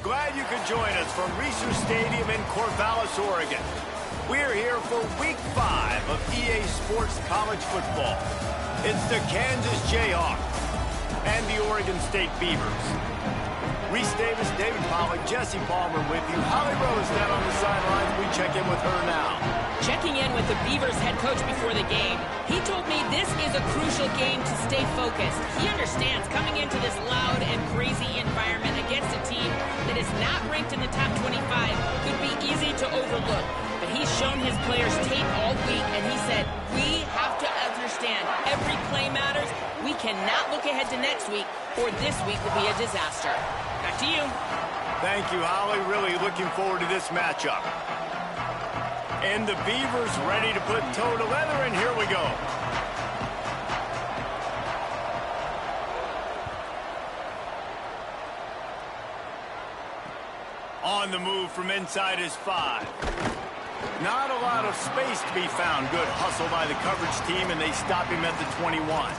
Glad you could join us from Reser Stadium in Corvallis, Oregon. We're here for Week 5 of EA Sports College Football. It's the Kansas Jayhawks and the Oregon State Beavers. Reese Davis, David Pollack, Jesse Palmer with you. Holly Rose down on the sidelines. We check in with her now. Checking in with the Beavers head coach before the game. He told me this is a crucial game to stay focused. He understands coming into this loud and crazy environment against a team that is not ranked in the top 25 could be easy to overlook. But he's shown his players tape all week, and he said, we have to understand every play matters. We cannot look ahead to next week, or this week will be a disaster. Back to you. Thank you, Holly. Really looking forward to this matchup. And the Beavers ready to put toe to leather, and here we go. On the move from inside is 5. Not a lot of space to be found. Good hustle by the coverage team, and they stop him at the 21.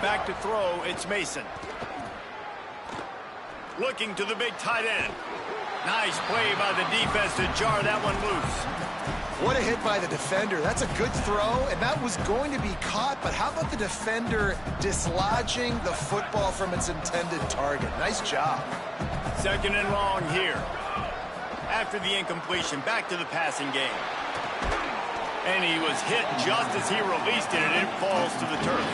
Back to throw, it's Mason. Looking to the big tight end. Nice play by the defense to jar that one loose. What a hit by the defender. That's a good throw, and that was going to be caught, but how about the defender dislodging the football from its intended target? Nice job. Second and long here. After the incompletion, back to the passing game. And he was hit just as he released it, and it falls to the turf.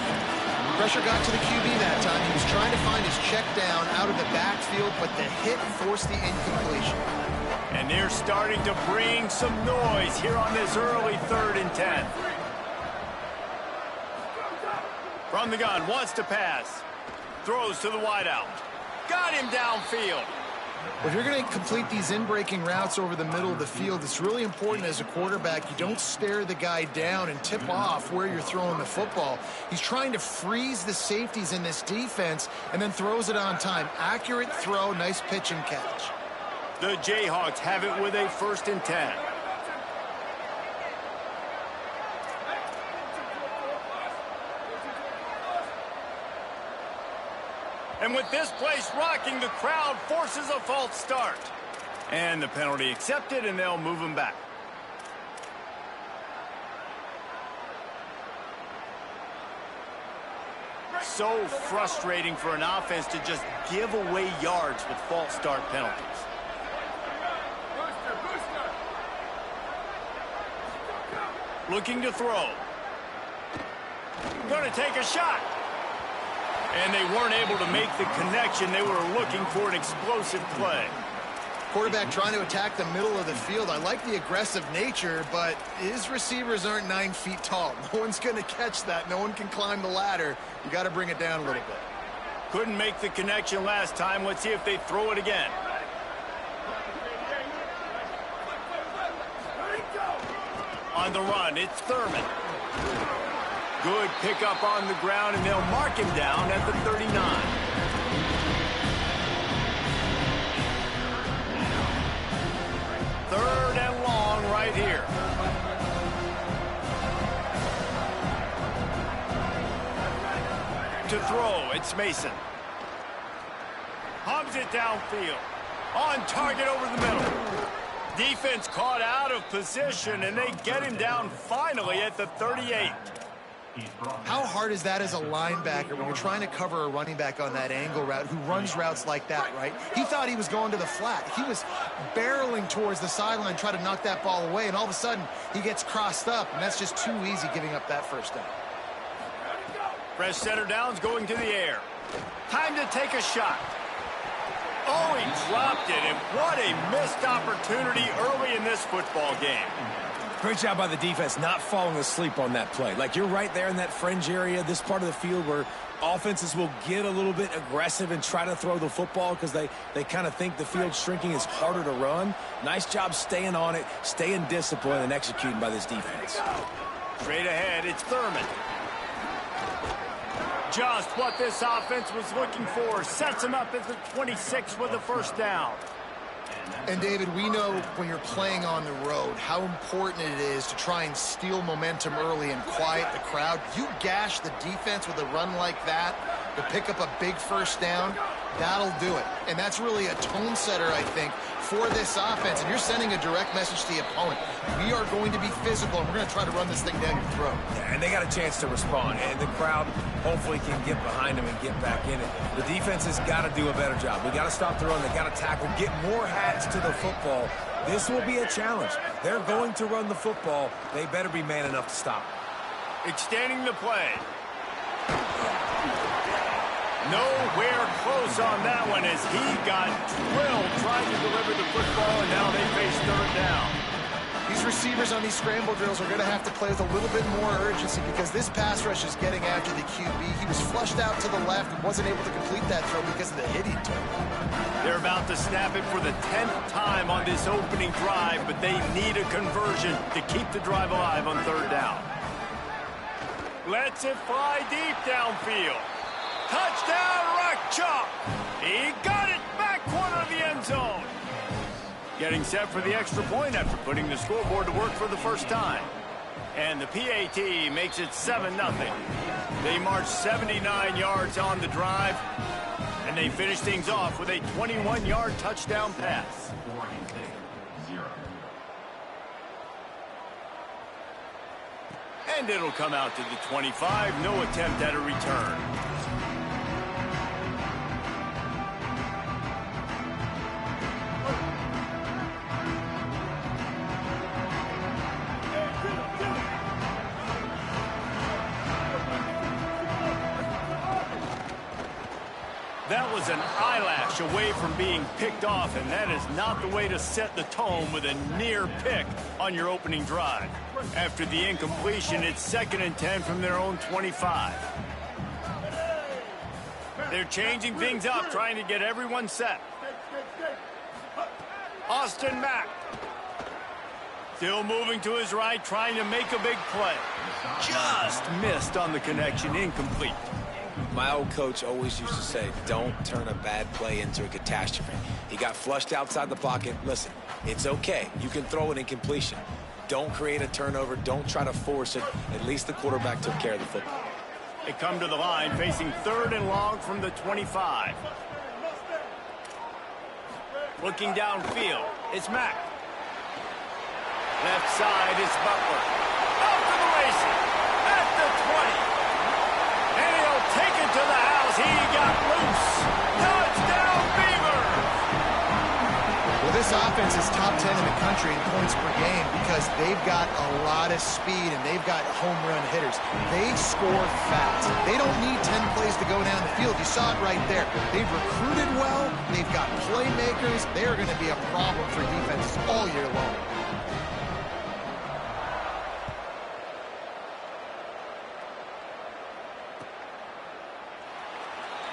Pressure got to the QB that time. He was trying to find his check down out of the backfield, but the hit forced the incompletion. And they're starting to bring some noise here on this early 3rd and 10. From the gun, wants to pass. Throws to the wideout. Got him downfield. If you're going to complete these in-breaking routes over the middle of the field, it's really important as a quarterback you don't stare the guy down and tip off where you're throwing the football. He's trying to freeze the safeties in this defense and then throws it on time. Accurate throw, nice pitch and catch. The Jayhawks have it with a 1st and 10. And with this place rocking, the crowd forces a false start. And the penalty accepted, and they'll move him back. So frustrating for an offense to just give away yards with false start penalties. Looking to throw. Going to take a shot. And they weren't able to make the connection. They were looking for an explosive play. Quarterback trying to attack the middle of the field. I like the aggressive nature, but his receivers aren't 9 feet tall. No one's going to catch that. No one can climb the ladder. You got to bring it down a little bit. Couldn't make the connection last time. Let's see if they throw it again. On the run, it's Thurman. Good pickup on the ground, and they'll mark him down at the 39. Third and long right here. To throw, it's Mason. Hubs it downfield. On target over the middle. Defense caught out of position, and they get him down finally at the 38. How hard is that as a linebacker when you're trying to cover a running back on that angle route who runs routes like that, right? He thought he was going to the flat. He was barreling towards the sideline, trying to knock that ball away, and all of a sudden he gets crossed up, and that's just too easy giving up that first down. Fresh center downs going to the air. Time to take a shot. Oh, he dropped it, and what a missed opportunity early in this football game. Great job by the defense not falling asleep on that play. Like, you're right there in that fringe area, this part of the field where offenses will get a little bit aggressive and try to throw the football because they kind of think the field's shrinking is harder to run. Nice job staying on it, staying disciplined, and executing by this defense. Straight ahead, it's Thurman. Just what this offense was looking for. Sets him up at the 26 with a first down. And, David, we know when you're playing on the road how important it is to try and steal momentum early and quiet the crowd. You gash the defense with a run like that to pick up a big first down, that'll do it. And that's really a tone setter, I think, for this offense. And you're sending a direct message to the opponent. We are going to be physical, and we're going to try to run this thing down your throat. Yeah, and they got a chance to respond, and the crowd hopefully can get behind them and get back in it. The defense has got to do a better job. We got to stop the run. They got to tackle, get more hats to the football. This will be a challenge. They're going to run the football. They better be man enough to stop. Extending the play. Nowhere close on that one as he got drilled trying to deliver the football, and now they face third down. These receivers on these scramble drills are going to have to play with a little bit more urgency because this pass rush is getting after the QB. He was flushed out to the left and wasn't able to complete that throw because of the hit he took. They're about to snap it for the 10th time on this opening drive, but they need a conversion to keep the drive alive on third down. Lets it fly deep downfield. Touchdown, Rock Chalk. He got it back corner of the end zone. Getting set for the extra point after putting the scoreboard to work for the first time. And the PAT makes it 7-0. They march 79 yards on the drive, and they finish things off with a 21-yard touchdown pass. And it'll come out to the 25. No attempt at a return. That was an eyelash away from being picked off, and that is not the way to set the tone with a near pick on your opening drive. After the incompletion, it's 2nd and 10 from their own 25. They're changing things up, trying to get everyone set. Austin Mack. Still moving to his right, trying to make a big play. Just missed on the connection, incomplete. My old coach always used to say, don't turn a bad play into a catastrophe. He got flushed outside the pocket. Listen, it's okay. You can throw an incompletion. Don't create a turnover. Don't try to force it. At least the quarterback took care of the football. They come to the line, facing 3rd and long from the 25. Looking downfield, it's Mack. Left side is Butler. Out to the races at the 20. And he'll take it to the house. He got loose. Touchdown, Beavers! Well, this offense is top 10 in the country in points per game because they've got a lot of speed and they've got home run hitters. They score fast. They don't need 10 plays to go down the field. You saw it right there. They've recruited well. They've got playmakers. They are going to be a problem for defenses all year long.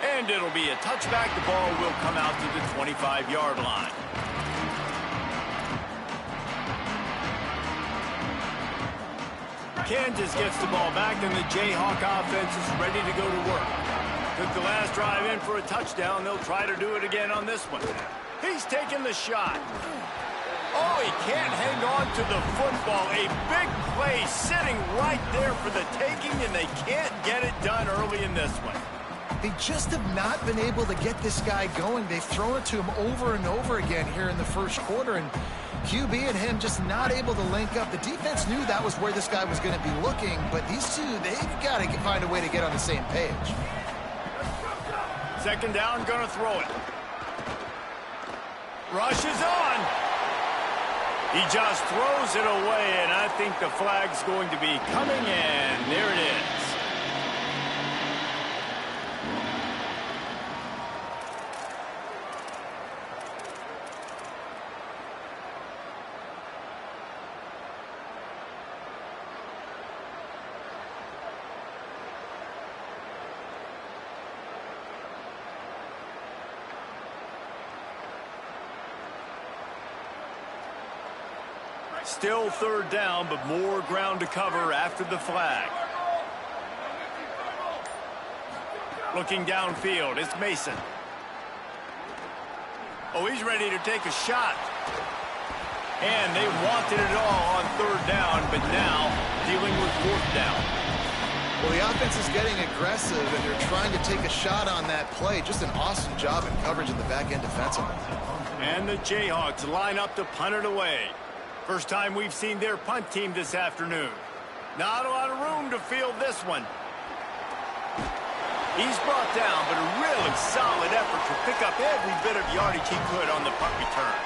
And it'll be a touchback. The ball will come out to the 25-yard line. Kansas gets the ball back, and the Jayhawk offense is ready to go to work. Took the last drive in for a touchdown. They'll try to do it again on this one. He's taking the shot. Oh, he can't hang on to the football. A big play sitting right there for the taking, and they can't get it done early in this one. They just have not been able to get this guy going. They've thrown it to him over and over again here in the first quarter, and QB and him just not able to link up. The defense knew that was where this guy was going to be looking, but these two, they've got to find a way to get on the same page. 2nd down, going to throw it. Rush is on. He just throws it away, and I think the flag's going to be coming, and there it is. Still 3rd down, but more ground to cover after the flag. Looking downfield, it's Mason. Oh, he's ready to take a shot. And they wanted it all on third down, but now dealing with fourth down. Well, the offense is getting aggressive, and they're trying to take a shot on that play. Just an awesome job in coverage in the back end defensively. And the Jayhawks line up to punt it away. First time we've seen their punt team this afternoon. Not a lot of room to field this one. He's brought down, but a really solid effort to pick up every bit of yardage he could on the punt return.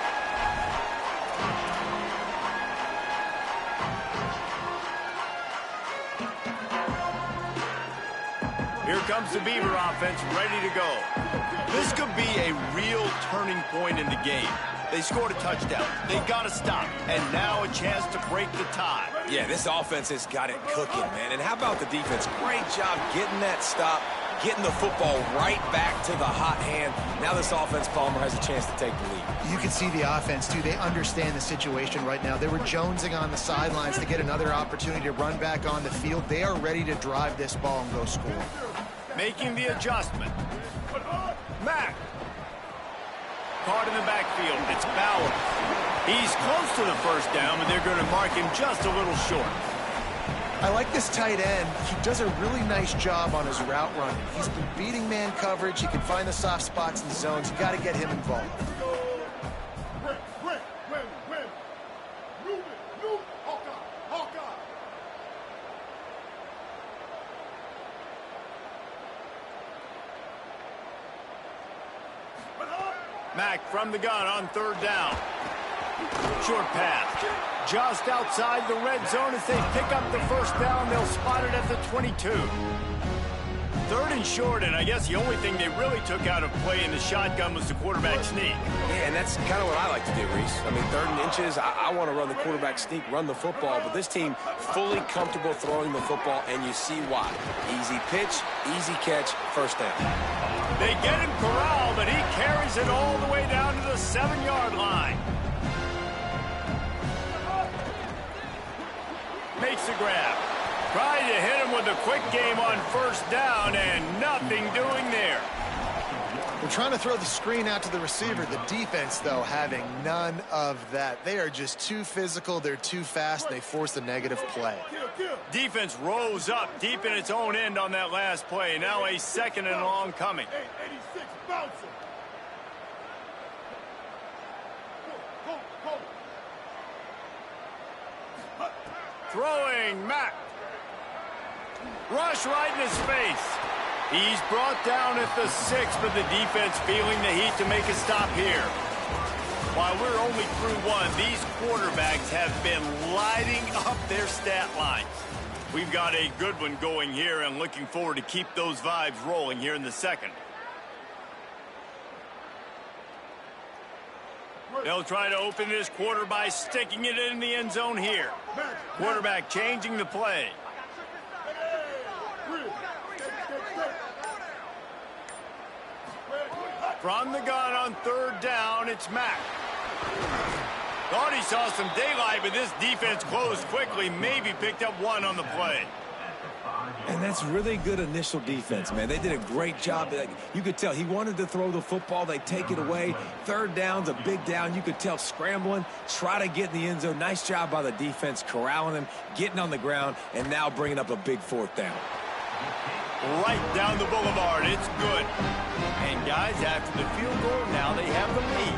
Here comes the Beaver offense ready to go. This could be a real turning point in the game. They scored a touchdown. They got to stop. And now a chance to break the tie. Yeah, this offense has got it cooking, man. And how about the defense? Great job getting that stop, getting the football right back to the hot hand. Now this offense, Palmer, has a chance to take the lead. You can see the offense, too. They understand the situation right now. They were jonesing on the sidelines to get another opportunity to run back on the field. They are ready to drive this ball and go score. Making the adjustment. Mack. Caught in the backfield. It's Bauer. He's close to the first down, but they're going to mark him just a little short. I like this tight end. He does a really nice job on his route running. He's been beating man coverage. He can find the soft spots in the zones. You got to get him involved. Mack from the gun on third down. Short pass. Just outside the red zone as they pick up the first down. They'll spot it at the 22. Third and short, and I guess the only thing they really took out of play in the shotgun was the quarterback sneak. Yeah, and that's kind of what I like to do, Reese. I mean, 3rd and inches, I want to run the quarterback sneak, run the football, but this team fully comfortable throwing the football, and you see why. Easy pitch, easy catch, first down. They get him corralled, but he carries it all the way down to the 7-yard line. Makes the grab. Trying to hit him with a quick game on first down, and nothing doing there. They're trying to throw the screen out to the receiver. The defense, though, having none of that. They are just too physical. They're too fast. They force a negative play. Defense rose up deep in its own end on that last play. Now a second and long coming. 86 bouncing. Throwing Mack. Rush right in his face. He's brought down at the 6, but the defense feeling the heat to make a stop here. While we're only through one, these quarterbacks have been lighting up their stat lines. We've got a good one going here and looking forward to keep those vibes rolling here in the second. They'll try to open this quarter by sticking it in the end zone here. Quarterback changing the play. From the gun on third down, it's Mack. Thought he saw some daylight, but this defense closed quickly, maybe picked up one on the play. And that's really good initial defense, man. They did a great job. You could tell he wanted to throw the football. They take it away. Third down's a big down. You could tell scrambling, try to get in the end zone. Nice job by the defense, corralling him, getting on the ground, and now bringing up a big fourth down. Right down the boulevard. It's good. And, guys, after the field goal, now they have the lead.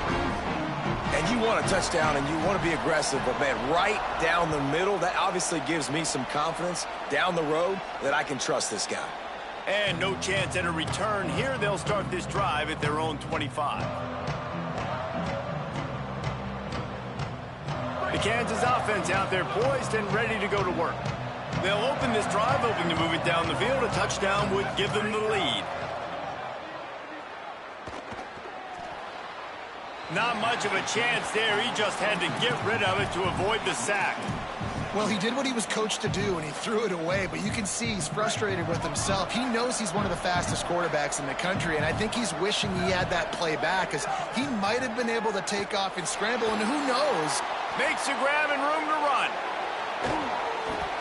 And you want a touchdown and you want to be aggressive, but, man, right down the middle, that obviously gives me some confidence down the road that I can trust this guy. And no chance at a return here. They'll start this drive at their own 25. The Kansas offense out there poised and ready to go to work. They'll open this drive, hoping to move it down the field. A touchdown would give them the lead. Not much of a chance there. He just had to get rid of it to avoid the sack. Well, he did what he was coached to do, and he threw it away, but you can see he's frustrated with himself. He knows he's one of the fastest quarterbacks in the country, and I think he's wishing he had that play back, because he might have been able to take off and scramble, and who knows? Makes a grab and room to run.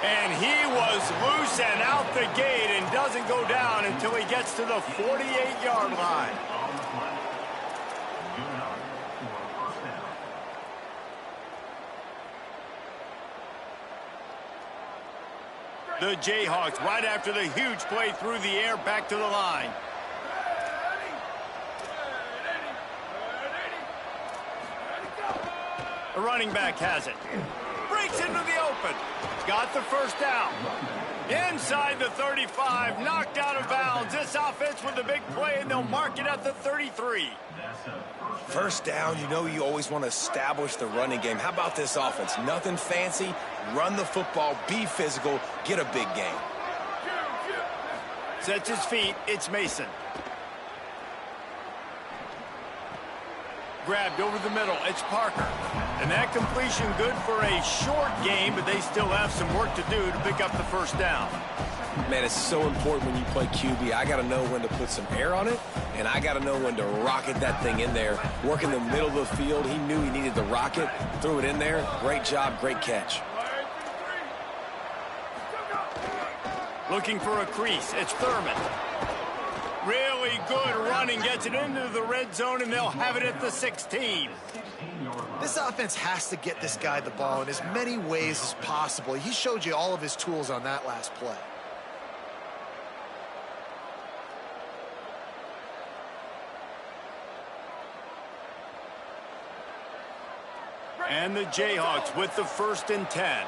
And he was loose and out the gate and doesn't go down until he gets to the 48-yard line. The Jayhawks, right after the huge play through the air, back to the line. The running back has it. Breaks into the open. Got the first down. Inside the 35, knocked out of bounds. This offense with a big play, and they'll mark it at the 33. First down, you know you always want to establish the running game. How about this offense? Nothing fancy. Run the football, be physical, get a big gain. Sets his feet. It's Mason. Grabbed over the middle. It's Parker. And that completion good for a short game, but they still have some work to do to pick up the first down. Man, it's so important when you play QB. I got to know when to put some air on it, and I got to know when to rocket that thing in there. Work in the middle of the field. He knew he needed the rocket. Threw it in there. Great job, great catch. Looking for a crease. It's Thurman. Really good running. Gets it into the red zone, and they'll have it at the 16. This offense has to get this guy the ball in as many ways as possible. He showed you all of his tools on that last play. And the Jayhawks with the 1st and 10.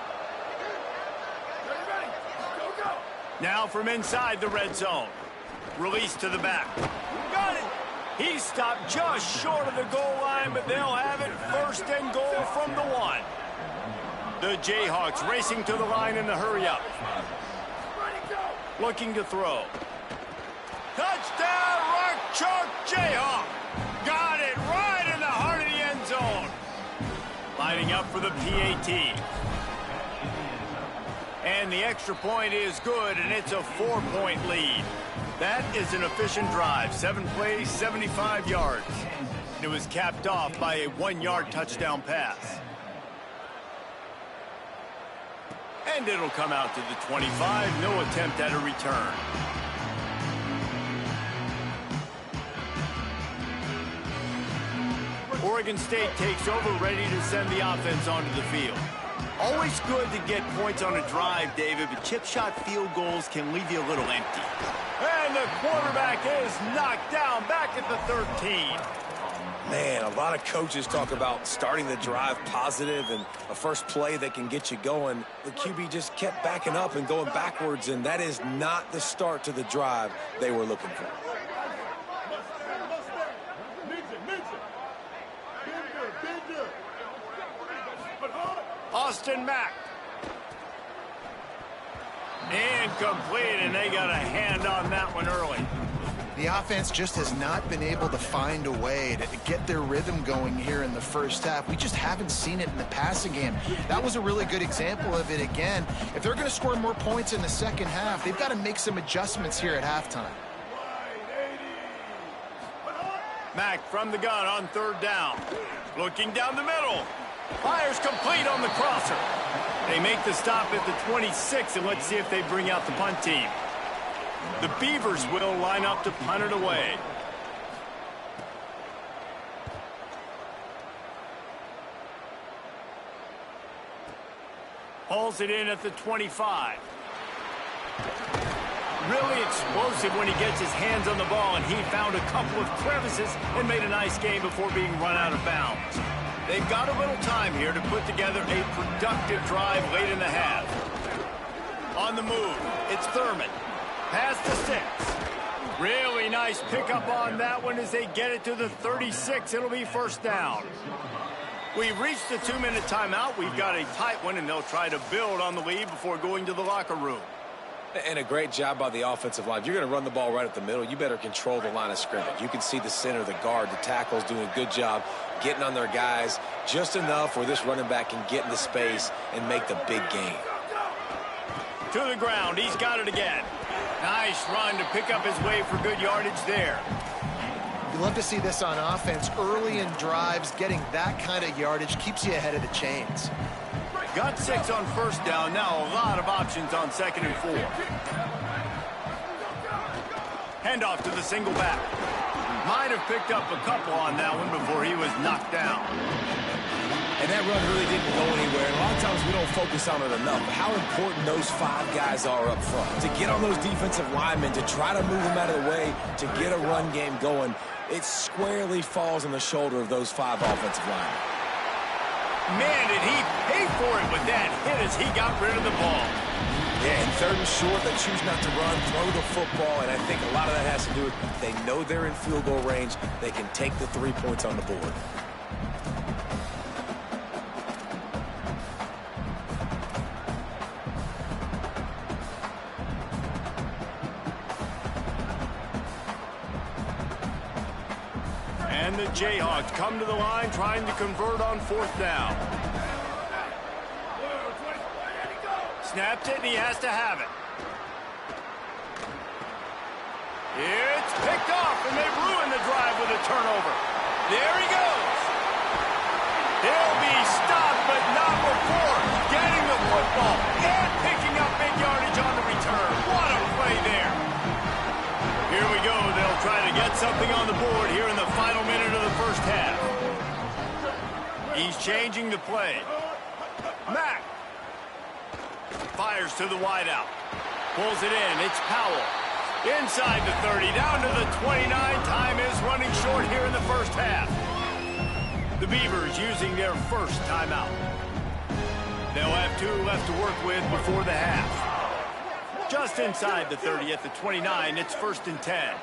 Now from inside the red zone. Release to the back. Got it. He stopped just short of the goal line, but they'll have it 1st and goal from the 1. The Jayhawks racing to the line in the hurry-up. Looking to throw. Touchdown, Rock Chalk Jayhawk. Got it right in the heart of the end zone. Lining up for the PAT. And the extra point is good, and it's a 4-point lead. That is an efficient drive. 7 plays, 75 yards. It was capped off by a 1-yard touchdown pass. And it'll come out to the 25. No attempt at a return. Oregon State takes over, ready to send the offense onto the field. Always good to get points on a drive, David, but chip shot field goals can leave you a little empty. And the quarterback is knocked down back at the 13. Man, a lot of coaches talk about starting the drive positive and a first play that can get you going. The QB just kept backing up and going backwards, and that is not the start to the drive they were looking for. Austin Mack. Incomplete, and they got a hand on that one early. The offense just has not been able to find a way to get their rhythm going here in the first half. We just haven't seen it in the passing game. That was a really good example of it again. If they're going to score more points in the second half, they've got to make some adjustments here at halftime. Mack from the gun on 3rd down. Looking down the middle. Fires complete on the crosser. They make the stop at the 26, and let's see if they bring out the punt team. The Beavers will line up to punt it away. Hauls it in at the 25. Really explosive when he gets his hands on the ball, and he found a couple of crevices and made a nice game before being run out of bounds. They've got a little time here to put together a productive drive late in the half. On the move, it's Thurman. Past the 6. Really nice pickup on that one as they get it to the 36. It'll be 1st down. We've reached the 2-minute timeout. We've got a tight one, and they'll try to build on the lead before going to the locker room. And a great job by the offensive line. If you're going to run the ball right at the middle, you better control the line of scrimmage. You can see the center, the guard, the tackles doing a good job getting on their guys just enough where this running back can get into space and make the big gain. To the ground. He's got it again. Nice run to pick up his way for good yardage there. You love to see this on offense. Early in drives, getting that kind of yardage keeps you ahead of the chains. Got 6 on first down. Now a lot of options on 2nd and 4. Handoff to the single back. Might have picked up a couple on that one before he was knocked down. And that run really didn't go anywhere. And a lot of times we don't focus on it enough. But how important those 5 guys are up front. To get on those defensive linemen, to try to move them out of the way, to get a run game going, it squarely falls on the shoulder of those 5 offensive linemen. Man, did he pay for it with that hit as he got rid of the ball. Yeah, and 3rd and short, they choose not to run, throw the football, and I think a lot of that has to do with they know they're in field goal range. They can take the 3 points on the board. And the Jayhawks come to the line trying to convert on 4th down. Snaps it, and he has to have it. It's picked off, and they've ruined the drive with a turnover. There he goes. He'll be stopped, but not before getting the football and picking up big yardage on the return. What a play there. Here we go. They'll try to get something on the board here in the final minute of the first half. He's changing the play. Mack fires to the wideout. Pulls it in. It's Powell. Inside the 30, down to the 29. Time is running short here in the first half. The Beavers using their first timeout. They'll have 2 left to work with before the half. Just inside the 30 at the 29, it's 1st and 10.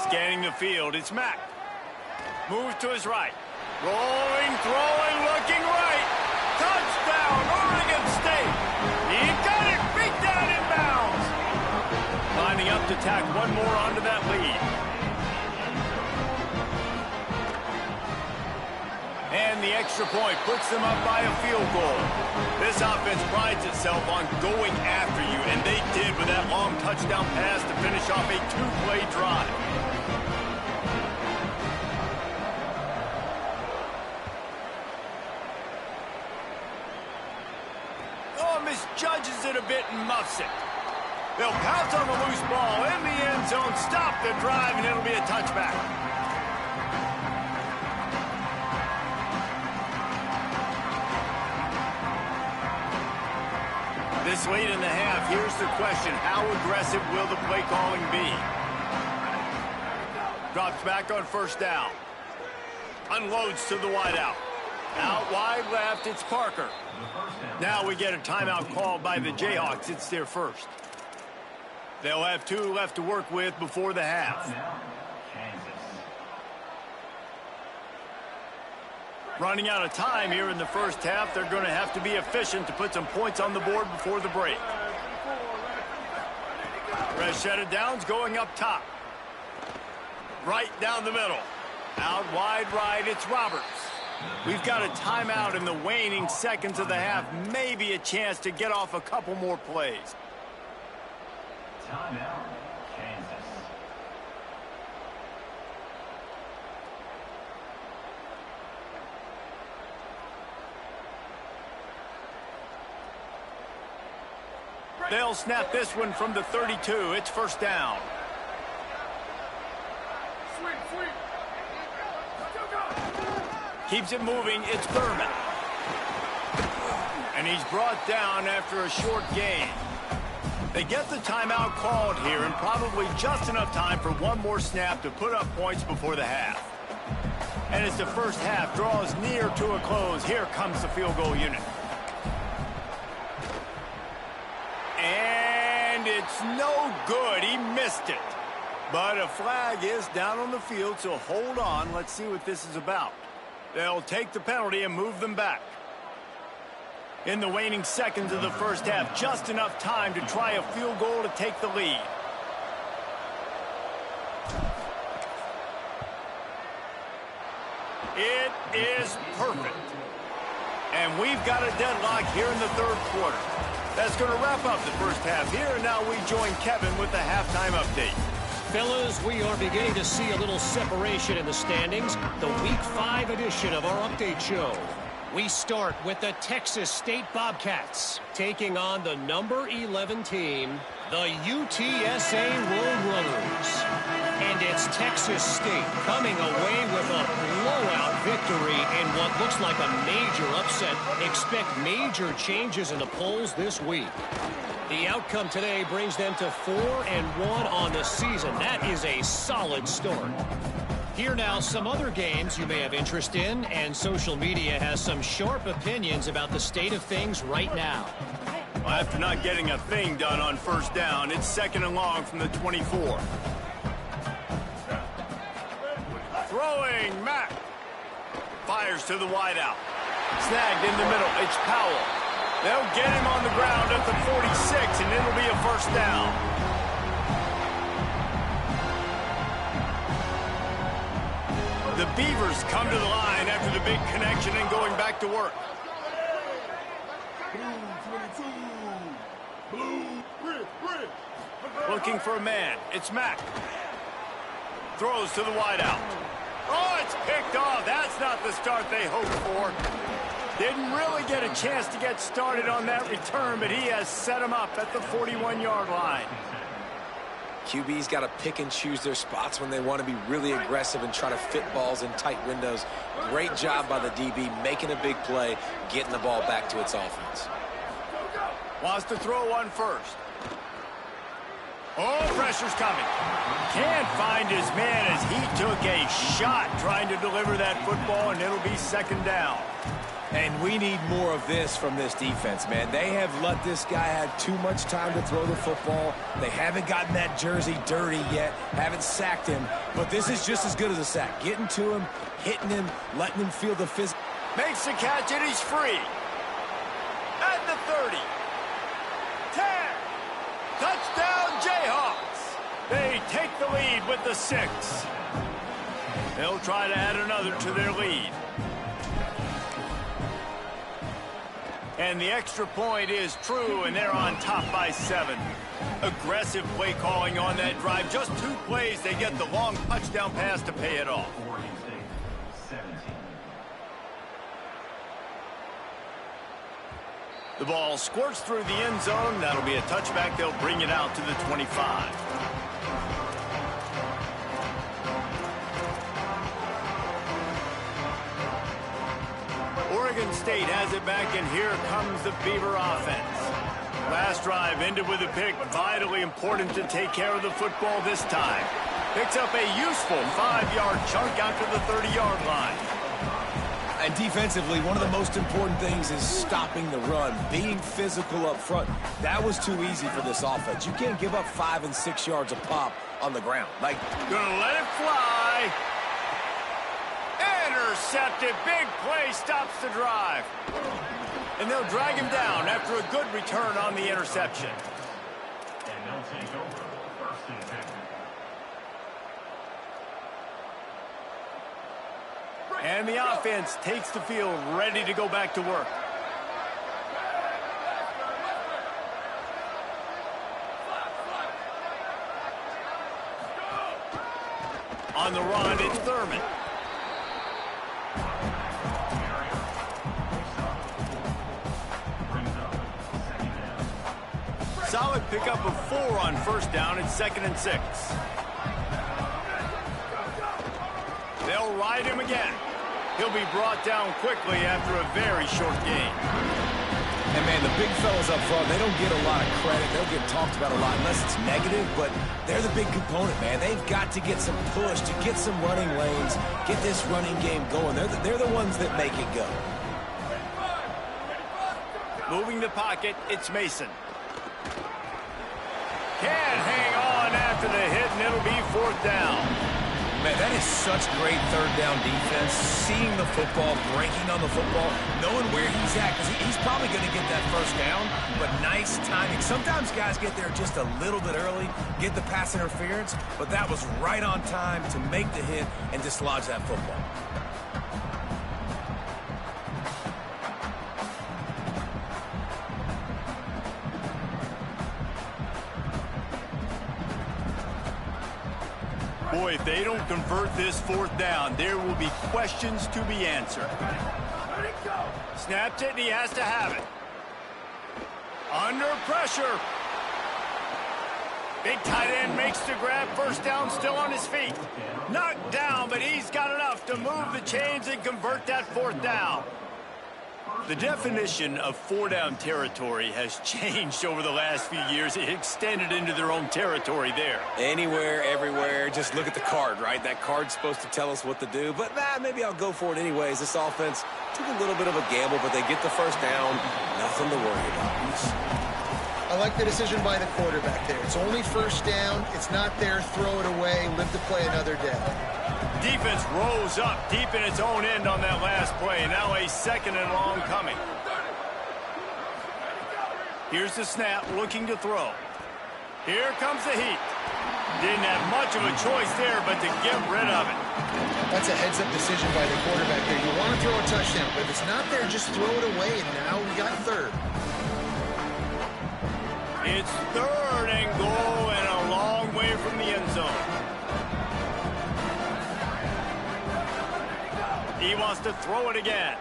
Scanning the field, it's Mack. Moves to his right. Rolling, throwing, looking right. Touchdown, Oregon State. He got it, beat down in bounds. Lining up to tack one more onto that lead. And the extra point puts them up by a field goal. This offense prides itself on going after you, and they did with that long touchdown pass to finish off a 2-play drive. Misjudges it a bit and muffs it. They'll pounce on the loose ball in the end zone, stop the drive, and it'll be a touchback. This late in the half, here's the question. How aggressive will the play calling be? Drops back on 1st down. Unloads to the wideout. Out wide left, it's Parker. Now we get a timeout called by the Jayhawks. It's their first. They'll have 2 left to work with before the half. Running out of time here in the first half. They're going to have to be efficient to put some points on the board before the break. Rashida Downs going up top. Right down the middle. Out wide right, it's Roberts. We've got a timeout in the waning seconds of the half. Maybe a chance to get off a couple more plays. Timeout, Kansas. They'll snap this one from the 32. It's 1st down. Keeps it moving. It's Thurman. And he's brought down after a short gain. They get the timeout called here, and probably just enough time for one more snap to put up points before the half. And as the first half draws near to a close, here comes the field goal unit. And it's no good. He missed it. But a flag is down on the field, so hold on. Let's see what this is about. They'll take the penalty and move them back. In the waning seconds of the first half, just enough time to try a field goal to take the lead. It is perfect. And we've got a deadlock here in the 3rd quarter. That's going to wrap up the first half here, and now we join Kevin with the halftime update. Fellas, we are beginning to see a little separation in the standings. The Week 5 edition of our update show. We start with the Texas State Bobcats taking on the number 11 team, the UTSA Roadrunners. And it's Texas State coming away with a blowout victory in what looks like a major upset. Expect major changes in the polls this week. The outcome today brings them to 4-1 on the season. That is a solid start. Here now, some other games you may have interest in, and social media has some sharp opinions about the state of things right now. Well, after not getting a thing done on first down, it's 2nd and long from the 24. Throwing, Mack. Fires to the wideout. Snagged in the middle. It's Powell. They'll get him on the ground at the 46, and it'll be a first down. The Beavers come to the line after the big connection and going back to work. Looking for a man. It's Mack. Throws to the wideout. Oh, it's picked off. That's not the start they hoped for. Didn't really get a chance to get started on that return, but he has set him up at the 41-yard line. QB's got to pick and choose their spots when they want to be really aggressive and try to fit balls in tight windows. Great job by the DB making a big play, getting the ball back to its offense. Wants to throw one first. Oh, pressure's coming. Can't find his man as he took a shot trying to deliver that football, and it'll be 2nd down. And we need more of this from this defense, man. They have let this guy have too much time to throw the football. They haven't gotten that jersey dirty yet, haven't sacked him. But this is just as good as a sack. Getting to him, hitting him, letting him feel the physical. Makes the catch, and he's free. At the 30. 10. Touchdown, Jayhawks. They take the lead with the 6. They'll try to add another to their lead. And the extra point is true, and they're on top by 7. Aggressive play calling on that drive. Just 2 plays, they get the long touchdown pass to pay it off. The ball squirts through the end zone. That'll be a touchback. They'll bring it out to the 25. Oregon State has it back, and here comes the Beaver offense. Last drive ended with a pick. Vitally important to take care of the football this time. Picks up a useful 5-yard chunk out to the 30-yard line. And defensively, one of the most important things is stopping the run, being physical up front. That was too easy for this offense. You can't give up 5 and 6 yards a pop on the ground. Gonna let it fly. Intercepted. Big play stops the drive. And they'll drag him down after a good return on the interception. And they'll take over 1st and 10. And the offense takes the field, ready to go back to work. On the run, it's Thurman. Solid pickup of 4 on first down. It's 2nd and 6. They'll ride him again. He'll be brought down quickly after a very short game. And, man, the big fellas up front, they don't get a lot of credit. They'll get talked about a lot unless it's negative, but they're the big component, man. They've got to get some push, to get some running lanes, get this running game going. They're the ones that make it go. Moving the pocket, it's Mason. Can't hang on after the hit, and it'll be 4th down. Man, that is such great 3rd down defense. Seeing the football, breaking on the football, knowing where he's at, because he's probably going to get that first down, but nice timing. Sometimes guys get there just a little bit early, get the pass interference, but that was right on time to make the hit and dislodge that football. Boy, if they don't convert this fourth down, there will be questions to be answered. Snapped it, and he has to have it. Under pressure. Big tight end makes the grab. First down, still on his feet. Knocked down, but he's got enough to move the chains and convert that fourth down. The definition of four-down territory has changed over the last few years. It extended into their own territory there. Anywhere, everywhere, just look at the card, right? That card's supposed to tell us what to do, but maybe I'll go for it anyways. This offense took a little bit of a gamble, but they get the first down. Nothing to worry about. I like the decision by the quarterback there. It's only first down. It's not there. Throw it away. Live to play another day. Defense rose up deep in its own end on that last play. Now a second and long coming. Here's the snap, looking to throw. Here comes the heat. Didn't have much of a choice there, but to get rid of it. That's a heads-up decision by the quarterback there. You want to throw a touchdown, but if it's not there, just throw it away, and now we got third. It's third and goal and a long way from the end zone. He wants to throw it again.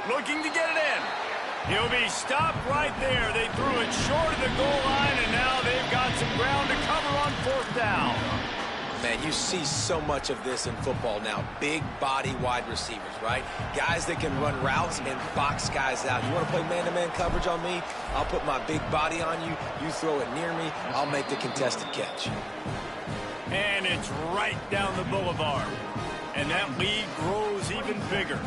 Looking to get it in. He'll be stopped right there. They threw it short of the goal line, and now they've got some ground to cover on fourth down. Man, you see so much of this in football now. Big body wide receivers, right? Guys that can run routes and box guys out. You want to play man-to-man coverage on me? I'll put my big body on you. You throw it near me, I'll make the contested catch. And it's right down the boulevard. And that lead grows even bigger.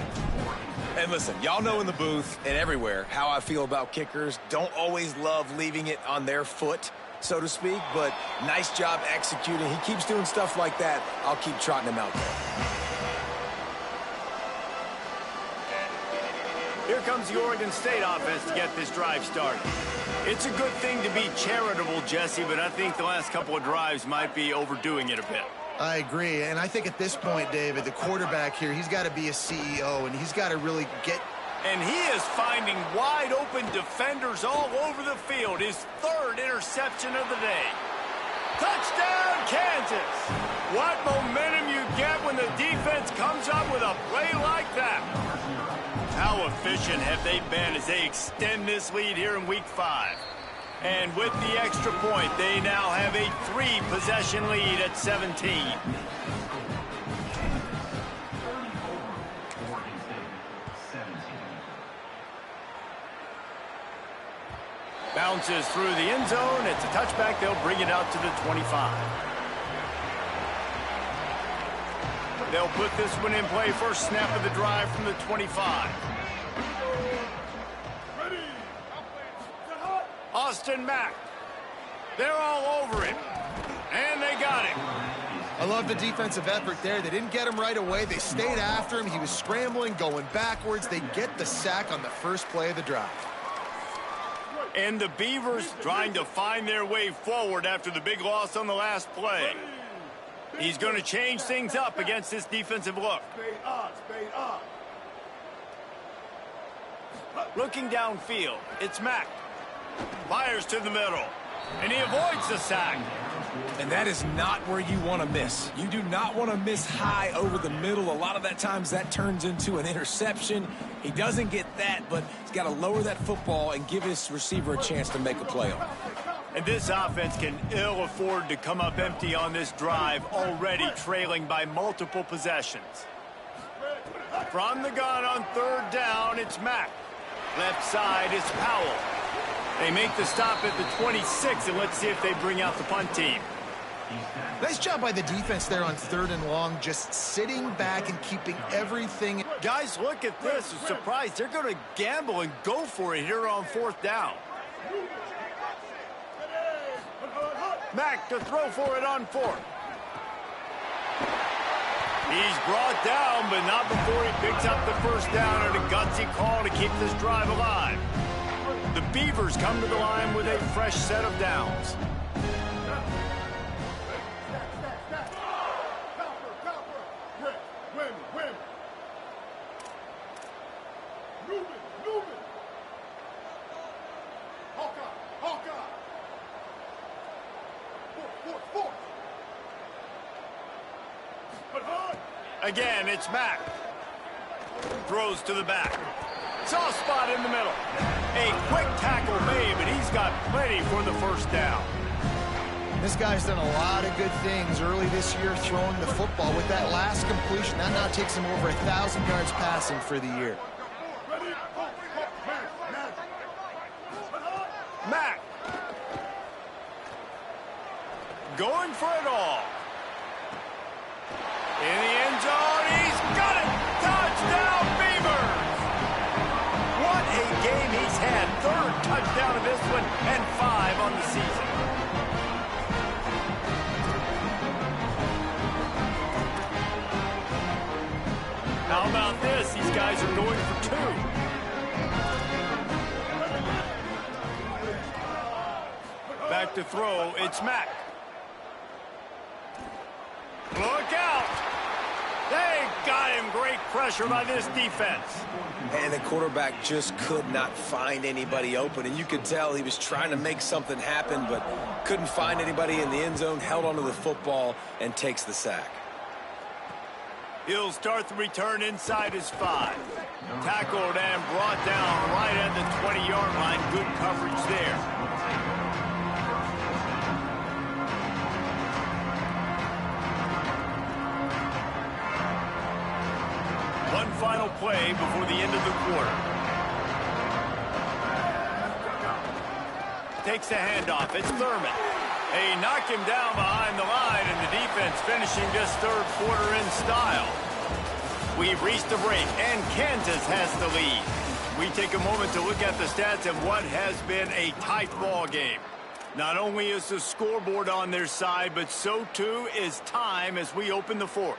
And listen, y'all know in the booth and everywhere how I feel about kickers. Don't always love leaving it on their foot, so to speak, but nice job executing. He keeps doing stuff like that. I'll keep trotting him out there. Here comes the Oregon State offense to get this drive started. It's a good thing to be charitable, Jesse, but I think the last couple of drives might be overdoing it a bit. I agree, and I think at this point, David, the quarterback here, he's got to be a CEO, and he's got to really get... And he is finding wide-open defenders all over the field. His third interception of the day. Touchdown, Kansas! What momentum you get when the defense comes up with a play like that. How efficient have they been as they extend this lead here in Week 5? And with the extra point, they now have a 3-possession lead at 17. Bounces through the end zone. It's a touchback. They'll bring it out to the 25. They'll put this one in play. First snap of the drive from the 25. Austin Mack. They're all over him. And they got him. I love the defensive effort there. They didn't get him right away. They stayed after him. He was scrambling, going backwards. They get the sack on the first play of the drive. And the Beavers trying to find their way forward after the big loss on the last play. He's going to change things up against this defensive look. Looking downfield, it's Mack. Fires to the middle, and he avoids the sack. And that is not where you want to miss. You do not want to miss high over the middle. A lot of that times that turns into an interception. He doesn't get that, but he's got to lower that football and give his receiver a chance to make a play on it. And this offense can ill afford to come up empty on this drive, already trailing by multiple possessions. From the gun on third down, it's Mack. Left side is Powell. They make the stop at the 26, and let's see if they bring out the punt team. Nice job by the defense there on third and long, just sitting back and keeping everything. Guys, look at this. I'm surprised. They're going to gamble and go for it here on fourth down. Mack to throw for it on fourth. He's brought down, but not before he picks up the first down, and a gutsy call to keep this drive alive. The Beavers come to the line with a fresh set of downs. Again, it's Mack. Throws to the back. Soft spot in the middle. A quick tackle made, but he's got plenty for the first down. This guy's done a lot of good things early this year throwing the football. With that last completion, that now takes him over 1,000 yards passing for the year. Mack. Going for it all. In the end zone, he's got it! Touchdown, Beavers! What a game he's had. Third touchdown of this one and 5 on the season. How about this? These guys are going for 2. Back to throw, it's Mack. Look out! They got him. Great pressure by this defense. And the quarterback just could not find anybody open. And you could tell he was trying to make something happen, but couldn't find anybody in the end zone, held onto the football, and takes the sack. He'll start the return inside his 5. Tackled and brought down right at the 20-yard line. Good coverage there. One final play before the end of the quarter. Takes the handoff. It's Thurman. They knock him down behind the line, and the defense finishing this third quarter in style. We've reached the break, and Kansas has the lead. We take a moment to look at the stats of what has been a tight ball game. Not only is the scoreboard on their side, but so too is time as we open the fourth.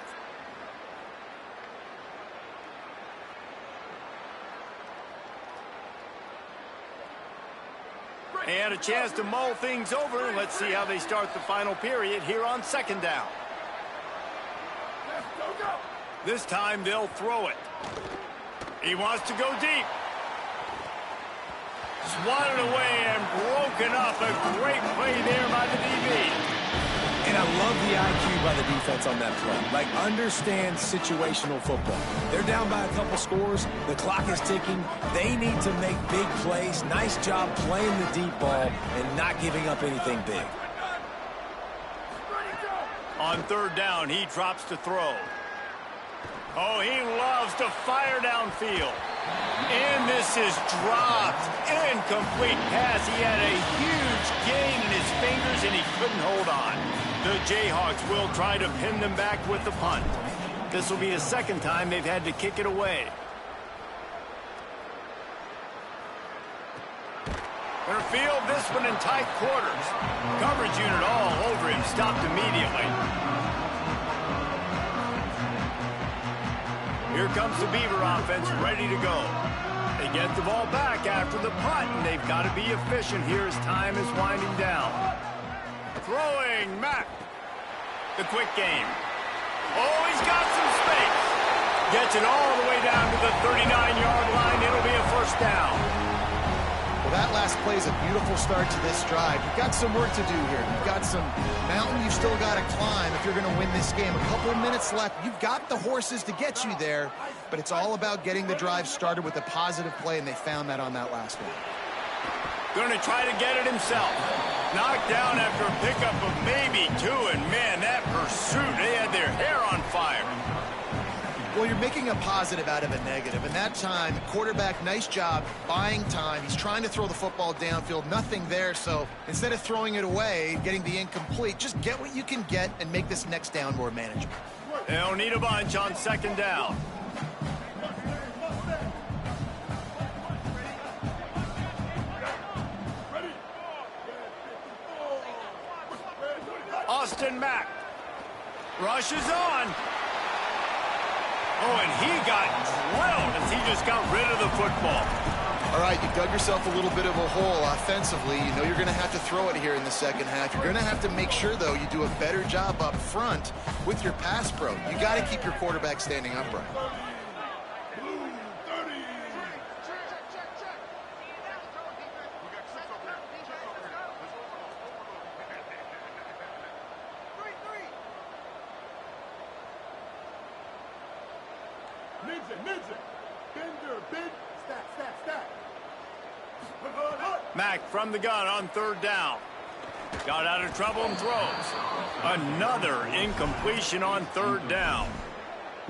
And a chance to mull things over. Let's see how they start the final period here on second down. This time they'll throw it. He wants to go deep. Swatted away and broken up. A great play there by the DB. And I love the IQ by the defense on that play. Like, understand situational football. They're down by a couple scores. The clock is ticking. They need to make big plays. Nice job playing the deep ball and not giving up anything big. On third down, he drops to throw. Oh, he loves to fire downfield. And this is dropped. Incomplete pass. He had a huge gain in his fingers, and he couldn't hold on. The Jayhawks will try to pin them back with the punt. This will be a second time they've had to kick it away. Gonna field this one in tight quarters. Coverage unit all over him. Stopped immediately. Here comes the Beaver offense ready to go. They get the ball back after the punt, and they've got to be efficient here as time is winding down. Throwing, Mack. The quick game. Oh, he's got some space. Gets it all the way down to the 39-yard line. It'll be a first down. Well, that last play is a beautiful start to this drive. You've got some work to do here. You've got some mountain you've still got to climb if you're going to win this game. A couple of minutes left. You've got the horses to get you there, but it's all about getting the drive started with a positive play, and they found that on that last one. Going to try to get it himself. Knocked down after a pickup of maybe 2, and man, that pursuit, they had their hair on fire. Well, you're making a positive out of a negative, and that time, quarterback, nice job buying time. He's trying to throw the football downfield, nothing there, so instead of throwing it away, getting the incomplete, just get what you can get and make this next down more manageable. They'll need a bunch on second down. Austin Mack rushes on. Oh, and he got drilled as he just got rid of the football. All right, you dug yourself a little bit of a hole offensively. You know you're going to have to throw it here in the second half. You're going to have to make sure, though, you do a better job up front with your pass pro. You got to keep your quarterback standing upright. Mack from the gun on third down. Got out of trouble and throws. Another incompletion on third down.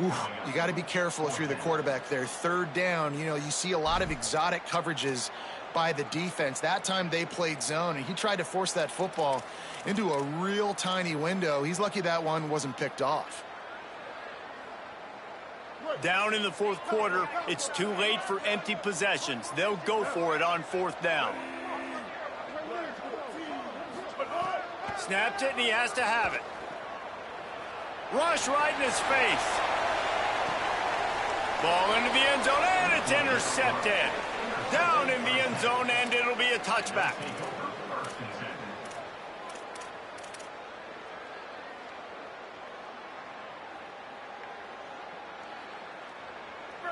Oof, you got to be careful if you're the quarterback there. Third down, you know, you see a lot of exotic coverages by the defense. That time they played zone, and he tried to force that football into a real tiny window. He's lucky that one wasn't picked off. Down in the fourth quarter, it's too late for empty possessions. They'll go for it on fourth down. Snapped it, and he has to have it. Rush right in his face. Ball into the end zone, and it's intercepted. Down in the end zone, and it'll be a touchback.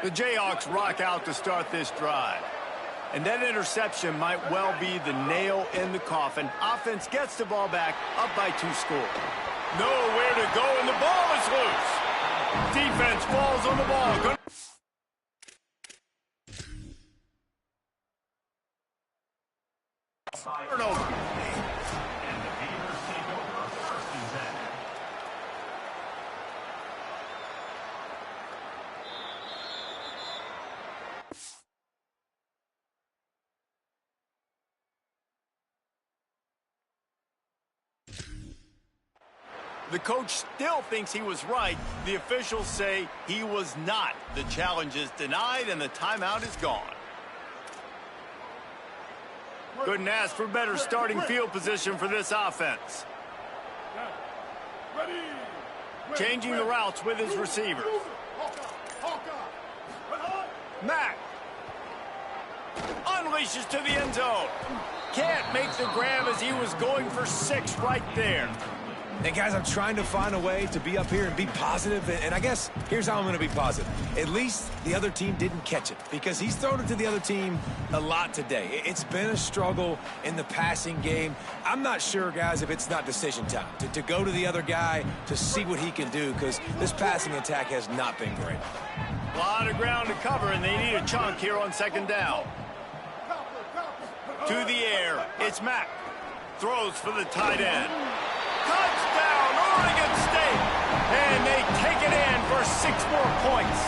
The Jayhawks rock out to start this drive. And that interception might well be the nail in the coffin. Offense gets the ball back, up by 2 scores. Nowhere to go, and the ball is loose. Defense falls on the ball. Turnover. And the Beavers take over first and 10. The coach still thinks he was right. The officials say he was not. The challenge is denied, and the timeout is gone. Couldn't ask for better starting field position for this offense. Changing the routes with his receivers. Mack unleashes to the end zone. Can't make the grab as he was going for 6 right there. And guys, I'm trying to find a way to be up here and be positive, and I guess here's how I'm going to be positive. At least the other team didn't catch it, because he's thrown it to the other team a lot today. It's been a struggle in the passing game. I'm not sure, guys, if it's not decision time to go to the other guy to see what he can do, because this passing attack has not been great. A lot of ground to cover, and they need a chunk here on second down. To the air, it's Mack. Throws for the tight end. Touchdown, Oregon State! And they take it in for 6 more points.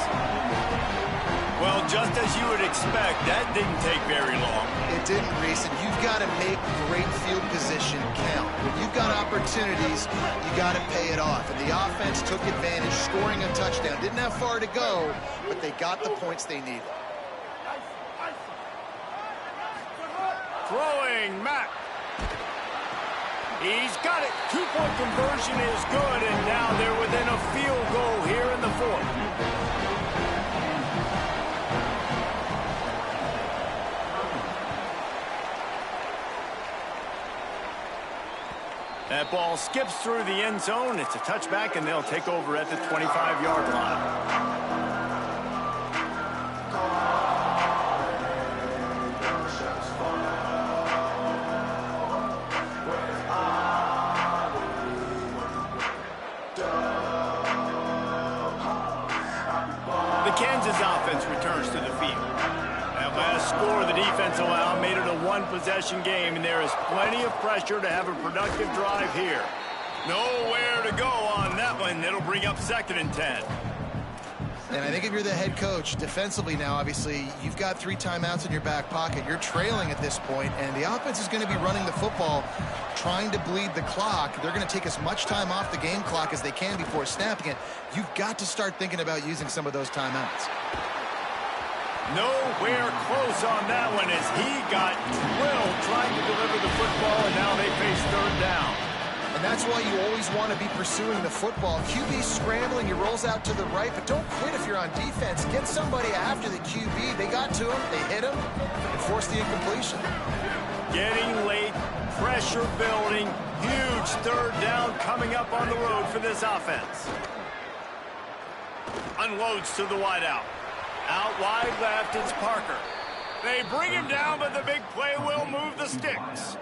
Well, just as you would expect, that didn't take very long. It didn't, Reese, and you've got to make great field position count. When you've got opportunities, you got to pay it off. And the offense took advantage, scoring a touchdown. Didn't have far to go, but they got the points they needed. Throwing, Mack. He's got it. 2-point conversion is good, and now they're within a field goal here in the fourth. That ball skips through the end zone. It's a touchback, and they'll take over at the 25-yard line. Kansas offense returns to the field. That last score the defense allowed made it a 1-possession game, and there is plenty of pressure to have a productive drive here. Nowhere to go on that one. It'll bring up 2nd and 10. And I think if you're the head coach, defensively now, obviously, you've got 3 timeouts in your back pocket. You're trailing at this point, and the offense is going to be running the football, trying to bleed the clock. They're going to take as much time off the game clock as they can before snapping it. You've got to start thinking about using some of those timeouts. Nowhere close on that one as he got drilled trying to deliver the football, and now they face 3rd down. And that's why you always want to be pursuing the football. QB scrambling, he rolls out to the right, but don't quit if you're on defense. Get somebody after the QB. They got to him, they hit him, and forced the incompletion. Getting late, pressure building, huge 3rd down coming up on the road for this offense. Unloads to the wideout. Out wide left, it's Parker. They bring him down, but the big play will move the sticks.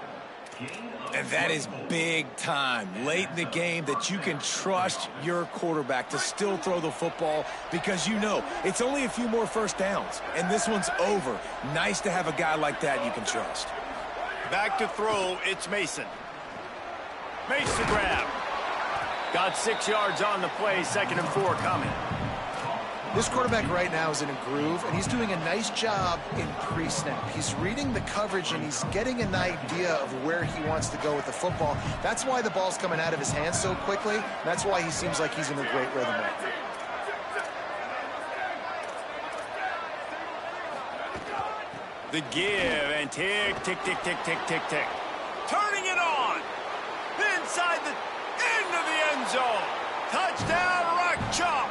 And that is big time, late in the game, that you can trust your quarterback to still throw the football because you know it's only a few more first downs, and this one's over. Nice to have a guy like that you can trust. Back to throw, it's Mason. Mason grab. Got 6 yards on the play, 2nd and 4 coming. This quarterback right now is in a groove, and he's doing a nice job in pre-snap. He's reading the coverage, and he's getting an idea of where he wants to go with the football. That's why the ball's coming out of his hands so quickly. That's why he seems like he's in a great rhythm right now. The give, and tick, tick, tick, tick, tick, tick, tick. Turning it on. Inside the end of the end zone. Touchdown, Rock Chalk.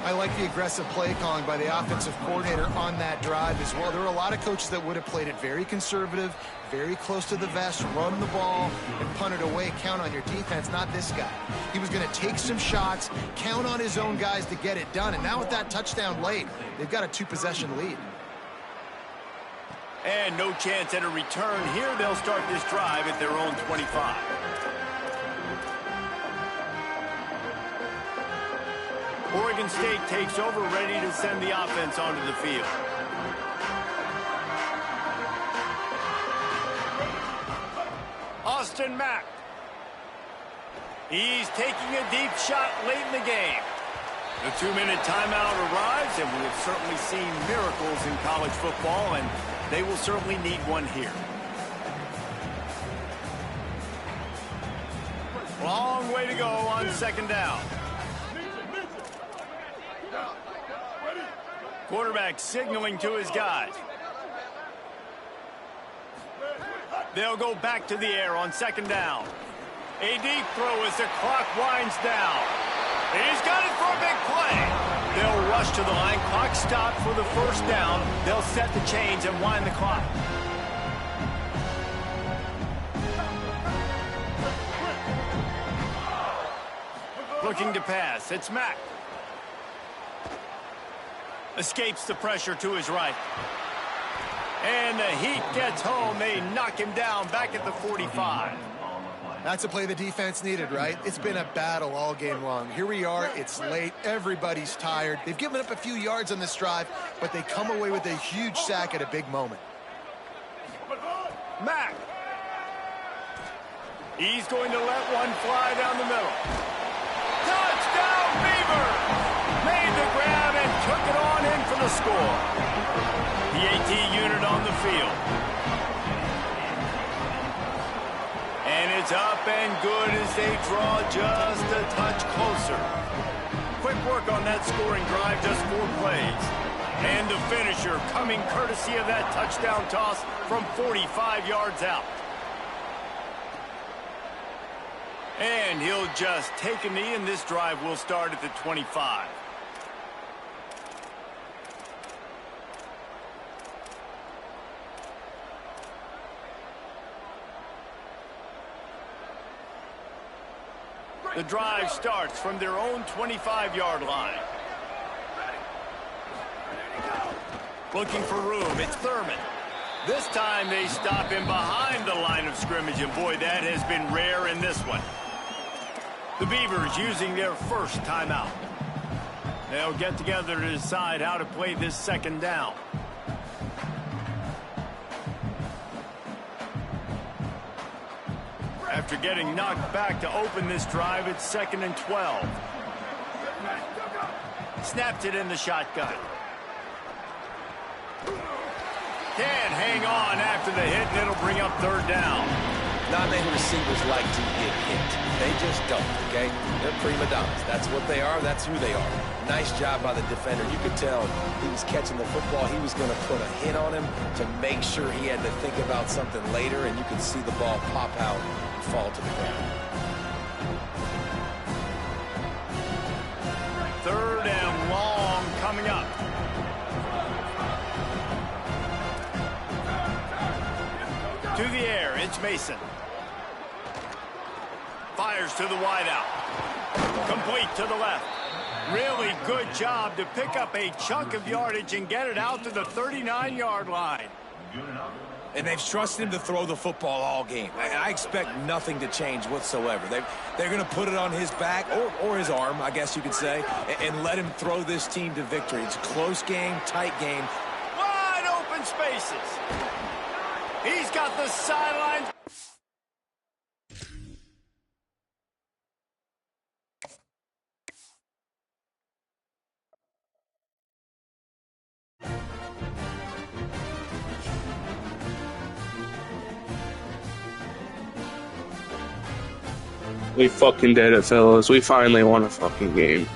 I like the aggressive play calling by the offensive coordinator on that drive as well. There are a lot of coaches that would have played it very conservative, very close to the vest, run the ball, and punt it away, count on your defense. Not this guy. He was going to take some shots, count on his own guys to get it done, and now with that touchdown late, they've got a 2-possession lead. And no chance at a return here. They'll start this drive at their own 25. Oregon State takes over, ready to send the offense onto the field. Austin Mack. He's taking a deep shot late in the game. The 2-minute timeout arrives, and we've certainly seen miracles in college football, and they will certainly need one here. Long way to go on 2nd down. Quarterback signaling to his guys. They'll go back to the air on 2nd down. A deep throw as the clock winds down. He's got it for a big play. They'll rush to the line. Clock stopped for the 1st down. They'll set the chains and wind the clock. Looking to pass. It's Mack. Escapes the pressure to his right. And the heat gets home. They knock him down back at the 45. That's a play the defense needed, right? It's been a battle all game long. Here we are. It's late. Everybody's tired. They've given up a few yards on this drive, but they come away with a huge sack at a big moment. Mack. He's going to let one fly down the middle. Touchdown, Beaver! Made the grab and took it on in for the score. The AT unit on the field. And it's up and good as they draw just a touch closer. Quick work on that scoring drive, just 4 plays. And the finisher coming courtesy of that touchdown toss from 45 yards out. And he'll just take a knee, and this drive will start at the 25. The drive starts from their own 25-yard line. Looking for room, it's Thurman. This time they stop him behind the line of scrimmage, and boy, that has been rare in this one. The Beavers using their first timeout. They'll get together to decide how to play this 2nd down. After getting knocked back to open this drive, it's 2nd and 12. Snapped it in the shotgun. Can't hang on after the hit, and it'll bring up 3rd down. Not many receivers like to get hit. They just don't, okay? They're prima donnas. That's what they are. That's who they are. Nice job by the defender. You could tell he was catching the football. He was going to put a hit on him to make sure he had to think about something later, and you could see the ball pop out and fall to the ground. 3rd and long coming up. To the air, it's Mason. Fires to the wideout. Complete to the left. Really good job to pick up a chunk of yardage and get it out to the 39-yard line. And they've trusted him to throw the football all game. I expect nothing to change whatsoever. They're going to put it on his back, or his arm, I guess you could say, and let him throw this team to victory. It's a close game, tight game. Wide open spaces. He's got the sidelines. We fucking did it, fellas. We finally won a fucking game.